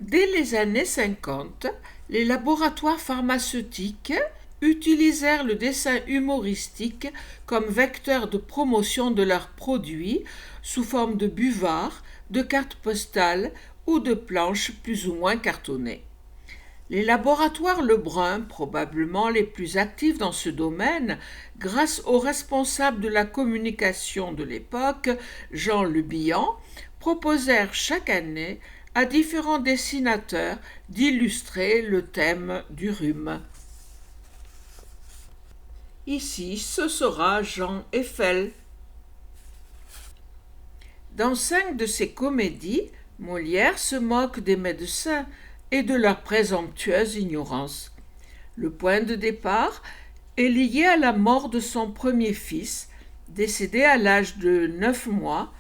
Dès les années 50, les laboratoires pharmaceutiques utilisèrent le dessin humoristique comme vecteur de promotion de leurs produits sous forme de buvards, de cartes postales ou de planches plus ou moins cartonnées. Les laboratoires Lebrun, probablement les plus actifs dans ce domaine, grâce au responsable de la communication de l'époque, Jean Le Bihan, proposèrent chaque année à différents dessinateurs d'illustrer le thème du rhume. Ici, ce sera Jean Eiffel. Dans 5 de ses comédies, Molière se moque des médecins et de leur présomptueuse ignorance. Le point de départ est lié à la mort de son premier fils, décédé à l'âge de 9 mois,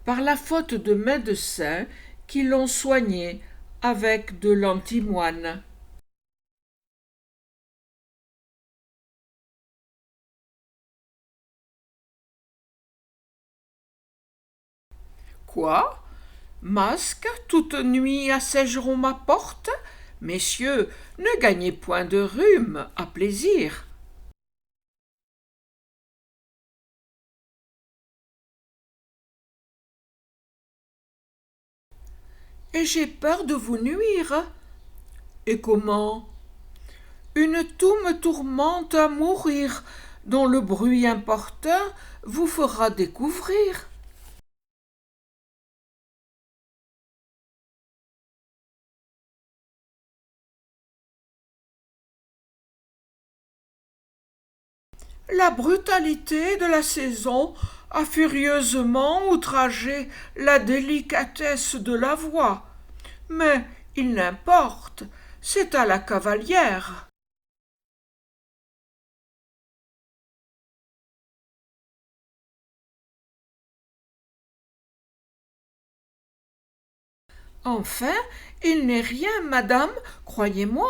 par la faute de médecins qui l'ont soigné avec de l'antimoine. Quoi? Masque, toute nuit assiégeront ma porte? Messieurs, ne gagnez point de rhume, à plaisir. Et j'ai peur de vous nuire. Et comment? Une toux me tourmente à mourir, dont le bruit importun vous fera découvrir. La brutalité de la saison a furieusement outragé la délicatesse de la voix. Mais il n'importe, c'est à la cavalière. Enfin, il n'est rien, madame, croyez-moi,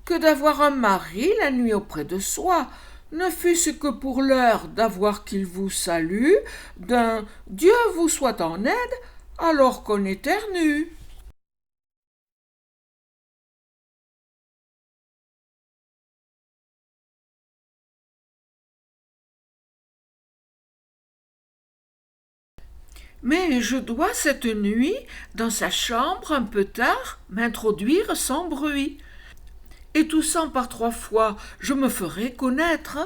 que d'avoir un mari la nuit auprès de soi, ne fût-ce que pour l'heure d'avoir qu'il vous salue, d'un Dieu vous soit en aide, alors qu'on éternue. Mais je dois cette nuit, dans sa chambre un peu tard, m'introduire sans bruit. Et toussant par 3 fois, je me ferai connaître.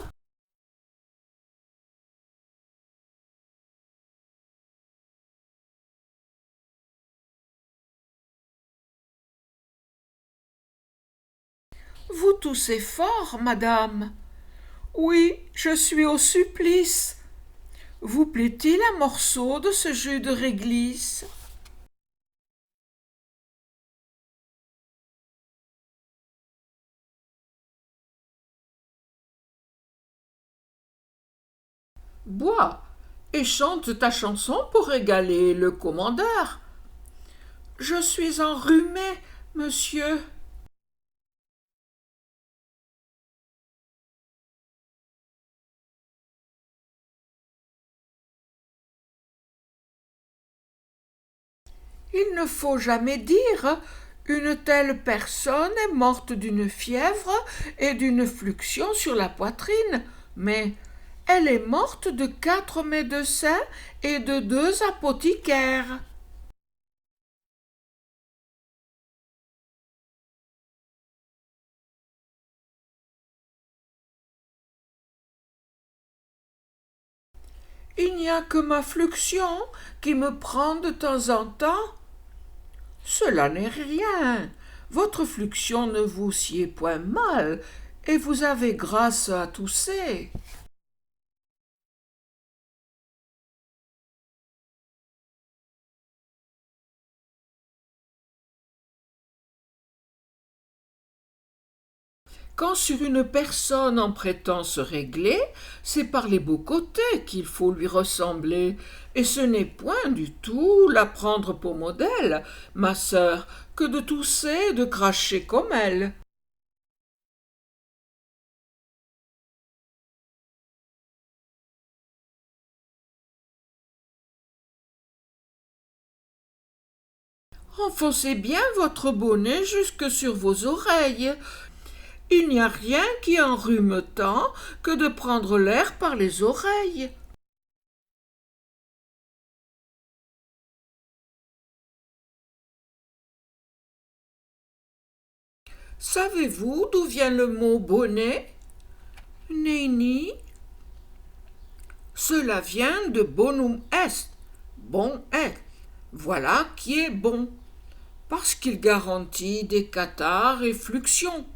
Vous toussez fort, madame. Oui, je suis au supplice. Vous plaît-il un morceau de ce jus de réglisse? Bois et chante ta chanson pour régaler le commandeur. Je suis enrhumé, monsieur. Il ne faut jamais dire une telle personne est morte d'une fièvre et d'une fluxion sur la poitrine, mais elle est morte de 4 médecins et de 2 apothicaires. Il n'y a que ma fluxion qui me prend de temps en temps. Cela n'est rien. Votre fluxion ne vous sied point mal, et vous avez grâce à tousser. Quand sur une personne en prétend se régler, c'est par les beaux côtés qu'il faut lui ressembler, et ce n'est point du tout la prendre pour modèle, ma sœur, que de tousser et de cracher comme elle. Enfoncez bien votre bonnet jusque sur vos oreilles. Il n'y a rien qui enrhume tant que de prendre l'air par les oreilles. Savez-vous d'où vient le mot bonnet? Nenni. Cela vient de bonum est, bon est. Voilà qui est bon, parce qu'il garantit des cathars et fluxions.